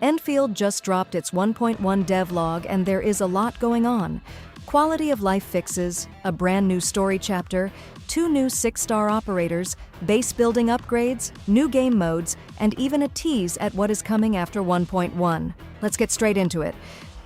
Endfield just dropped its 1.1 devlog and there is a lot going on. Quality of life fixes, a brand new story chapter, 2 new 6-star operators, base building upgrades, new game modes, and even a tease at what is coming after 1.1. Let's get straight into it.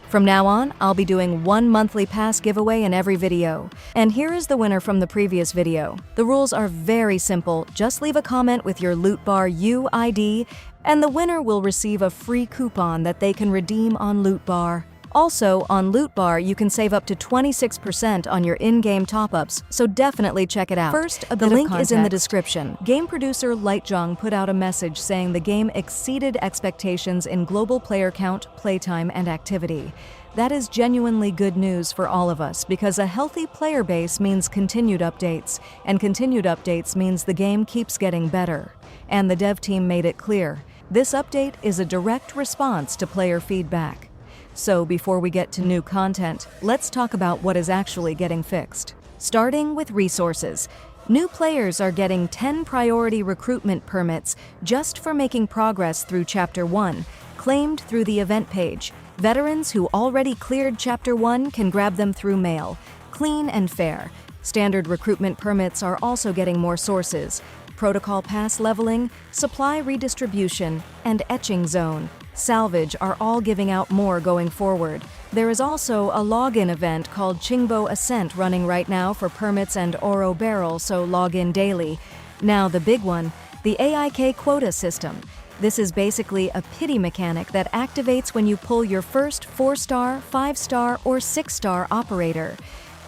From now on, I'll be doing 1 monthly pass giveaway in every video. And here is the winner from the previous video. The rules are very simple. Just leave a comment with your Lootbar UID, and the winner will receive a free coupon that they can redeem on Lootbar. Also, on Lootbar, you can save up to 26% on your in-game top-ups, so definitely check it out. First, the link is in the description. Game producer Lightjong put out a message saying the game exceeded expectations in global player count, playtime, and activity. That is genuinely good news for all of us because a healthy player base means continued updates, and continued updates means the game keeps getting better. And the dev team made it clear. This update is a direct response to player feedback. So before we get to new content, let's talk about what is actually getting fixed. Starting with resources. New players are getting 10 priority recruitment permits just for making progress through Chapter 1, claimed through the event page. Veterans who already cleared Chapter 1 can grab them through mail. Clean and fair. Standard recruitment permits are also getting more sources. Protocol pass leveling, supply redistribution, and etching zone. Salvage are all giving out more going forward. There is also a login event called Qingbo Ascent running right now for permits and Oro Barrel, so log in daily. Now the big one, the AIK-Quota system. This is basically a pity mechanic that activates when you pull your first 4-star, 5-star, or 6-star operator.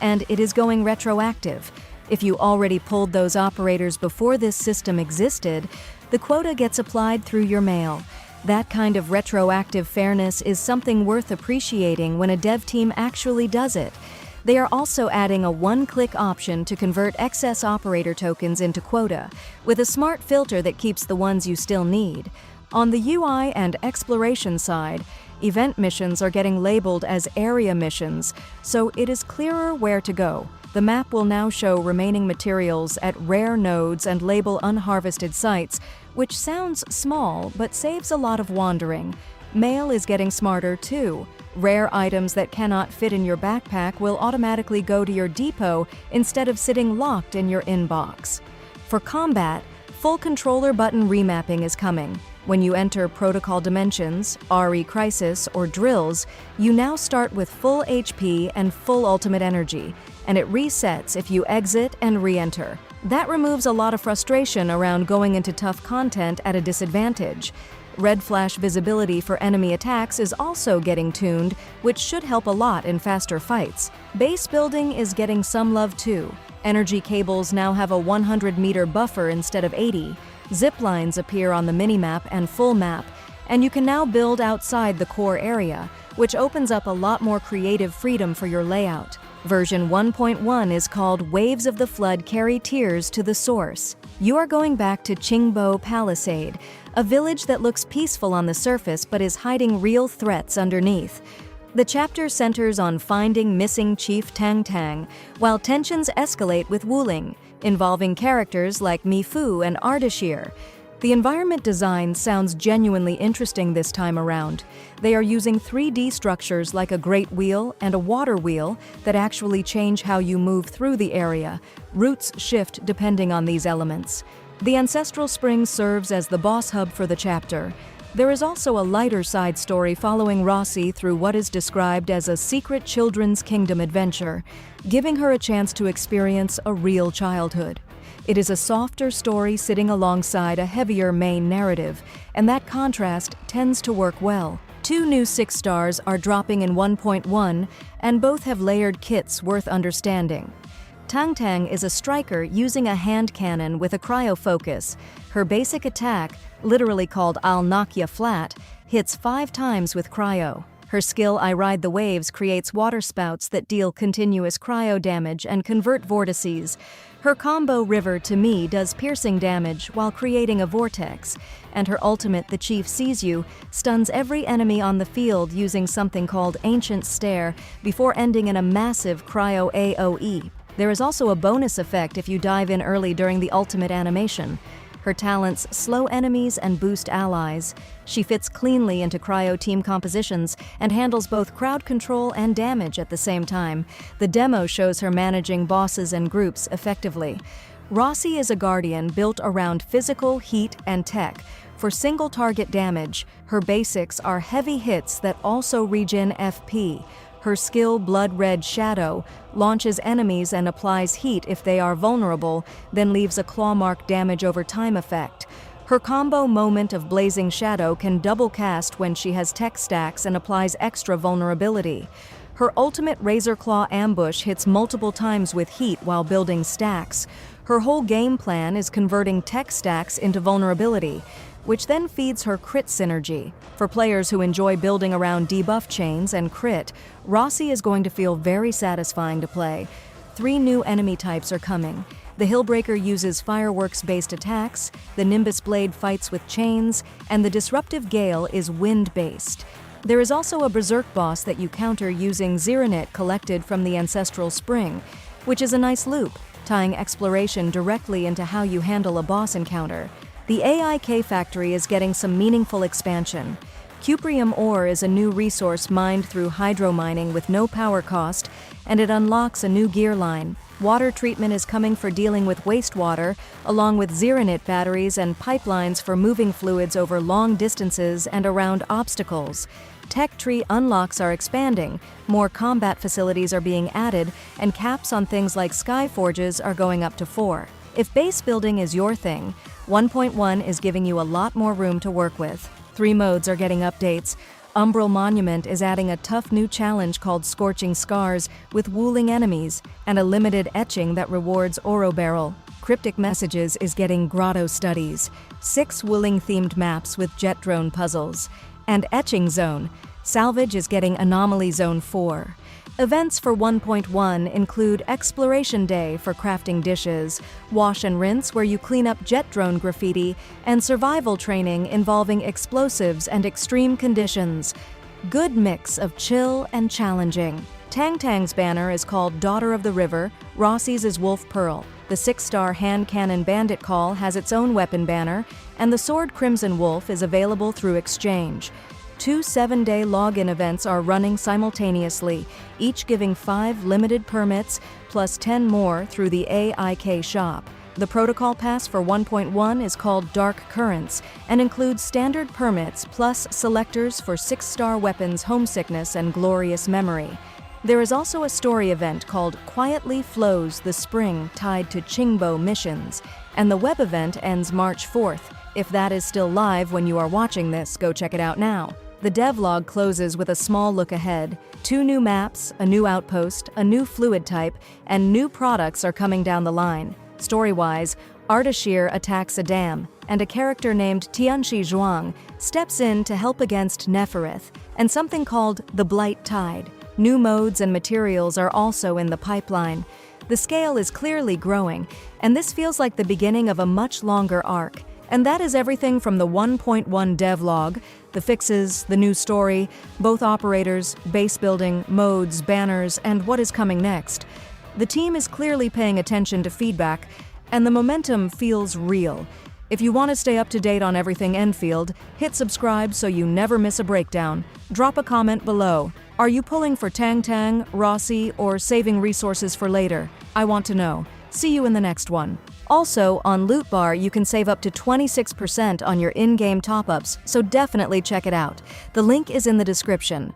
And it is going retroactive. If you already pulled those operators before this system existed, the quota gets applied through your mail. That kind of retroactive fairness is something worth appreciating when a dev team actually does it. They are also adding a one-click option to convert excess operator tokens into quota, with a smart filter that keeps the ones you still need. On the UI and exploration side, event missions are getting labeled as area missions, so it is clearer where to go. The map will now show remaining materials at rare nodes and label unharvested sites, which sounds small but saves a lot of wandering. Mail is getting smarter too. Rare items that cannot fit in your backpack will automatically go to your depot instead of sitting locked in your inbox. For combat, full controller button remapping is coming. When you enter Protocol Dimensions, RE Crisis, or Drills, you now start with full HP and full ultimate energy, and it resets if you exit and re-enter. That removes a lot of frustration around going into tough content at a disadvantage. Red flash visibility for enemy attacks is also getting tuned, which should help a lot in faster fights. Base building is getting some love too. Energy cables now have a 100-meter buffer instead of 80. Zip lines appear on the minimap and full map, and you can now build outside the core area, which opens up a lot more creative freedom for your layout. Version 1.1 is called Waves of the Flood Carry Tears to the Source. You are going back to Qingbo Palisade, a village that looks peaceful on the surface but is hiding real threats underneath. The chapter centers on finding missing Chief Tang Tang, while tensions escalate with Wuling, involving characters like Mifu and Ardashir. The environment design sounds genuinely interesting this time around. They are using 3D structures like a great wheel and a water wheel that actually change how you move through the area. Routes shift depending on these elements. The Ancestral Spring serves as the boss hub for the chapter. There is also a lighter side story following Rossi through what is described as a secret children's kingdom adventure, giving her a chance to experience a real childhood. It is a softer story sitting alongside a heavier main narrative, and that contrast tends to work well. 2 new 6-stars are dropping in 1.1, and both have layered kits worth understanding. Tang Tang is a striker using a hand cannon with a cryo focus. Her basic attack, literally called I'll knock ya flat, hits 5 times with cryo. Her skill I Ride the Waves creates water spouts that deal continuous cryo damage and convert vortices. Her combo River to Me does piercing damage while creating a vortex, and her ultimate The Chief Sees You stuns every enemy on the field using something called Ancient Stare before ending in a massive cryo AoE. There is also a bonus effect if you dive in early during the ultimate animation. Her talents slow enemies and boost allies. She fits cleanly into cryo team compositions and handles both crowd control and damage at the same time. The demo shows her managing bosses and groups effectively. Rossi is a guardian built around physical, heat, and tech. For single target damage, her basics are heavy hits that also regen FP. Her skill, Blood Red Shadow, launches enemies and applies heat if they are vulnerable, then leaves a claw mark damage over time effect. Her combo Moment of Blazing Shadow can double cast when she has tech stacks and applies extra vulnerability. Her ultimate Razor Claw Ambush hits multiple times with heat while building stacks. Her whole game plan is converting tech stacks into vulnerability, which then feeds her crit synergy. For players who enjoy building around debuff chains and crit, Rossi is going to feel very satisfying to play. 3 new enemy types are coming. The Hillbreaker uses fireworks-based attacks, the Nimbus Blade fights with chains, and the Disruptive Gale is wind-based. There is also a Berserk boss that you counter using Xirinit collected from the Ancestral Spring, which is a nice loop, tying exploration directly into how you handle a boss encounter. The AIK factory is getting some meaningful expansion. Cuprium ore is a new resource mined through hydro mining with no power cost, and it unlocks a new gear line. Water treatment is coming for dealing with wastewater, along with Xirinit batteries and pipelines for moving fluids over long distances and around obstacles. Tech tree unlocks are expanding, more combat facilities are being added, and caps on things like sky forges are going up to 4. If base building is your thing, 1.1 is giving you a lot more room to work with. 3 modes are getting updates. Umbral Monument is adding a tough new challenge called Scorching Scars with wooling enemies, and a limited etching that rewards Oro Barrel. Cryptic Messages is getting Grotto Studies, 6 wooling-themed maps with jet drone puzzles, and Etching Zone. Salvage is getting Anomaly Zone 4. Events for 1.1 include Exploration Day for crafting dishes, Wash and Rinse where you clean up jet drone graffiti, and survival training involving explosives and extreme conditions. Good mix of chill and challenging. Tang Tang's banner is called Daughter of the River, Rossi's is Wolf Pearl. The 6-star hand cannon Bandit Call has its own weapon banner, and the sword Crimson Wolf is available through exchange. 2 7-day login events are running simultaneously, each giving 5 limited permits plus 10 more through the AIK shop. The protocol pass for 1.1 is called Dark Currents and includes standard permits plus selectors for 6-star weapons Homesickness and Glorious Memory. There is also a story event called Quietly Flows the Spring tied to Qingbo missions, and the web event ends March 4th. If that is still live when you are watching this, go check it out now. The devlog closes with a small look ahead. 2 new maps, a new outpost, a new fluid type, and new products are coming down the line. Story-wise, Ardashir attacks a dam, and a character named Tianxi Zhuang steps in to help against Neferith, and something called the Blight Tide. New modes and materials are also in the pipeline. The scale is clearly growing, and this feels like the beginning of a much longer arc. And that is everything from the 1.1 devlog, the fixes, the new story, both operators, base building, modes, banners, and what is coming next. The team is clearly paying attention to feedback, and the momentum feels real. If you want to stay up to date on everything Endfield, hit subscribe so you never miss a breakdown. Drop a comment below. Are you pulling for Tang Tang, Rossi, or saving resources for later? I want to know. See you in the next one. Also, on Lootbar, you can save up to 26% on your in-game top-ups, so definitely check it out. The link is in the description.